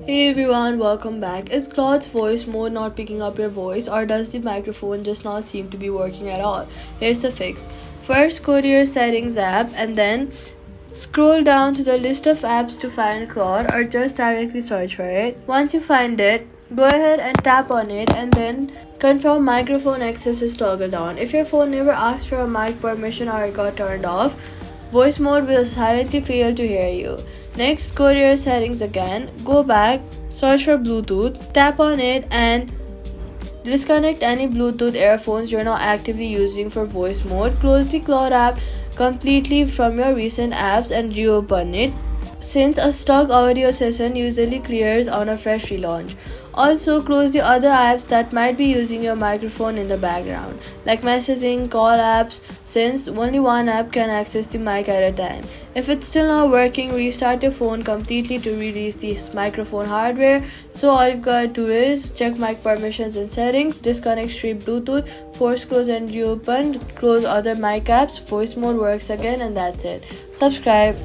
Hey everyone, welcome back. Is Claude's voice mode not picking up your voice, or does the microphone just not seem to be working at all? Here's the fix. First, go to your settings app and then scroll down to the list of apps to find Claude, or just directly search for it. Once you find it, go ahead and tap on it and then confirm microphone access is toggled on. If your phone never asks for a mic permission or it got turned off, voice mode will silently fail to hear you. Next, go to your settings again, go back, search for Bluetooth, tap on it, and disconnect any Bluetooth earphones you're not actively using for voice mode. Close the Claude app completely from your recent apps and reopen it, since a stuck audio session usually clears on a fresh relaunch. Also, close the other apps that might be using your microphone in the background, like messaging, call apps, since only one app can access the mic at a time. If it's still not working, restart your phone completely to release this microphone hardware. So all you've got to do is check mic permissions and settings, disconnect straight Bluetooth, force close and reopen, close other mic apps, voice mode works again, and that's it. Subscribe.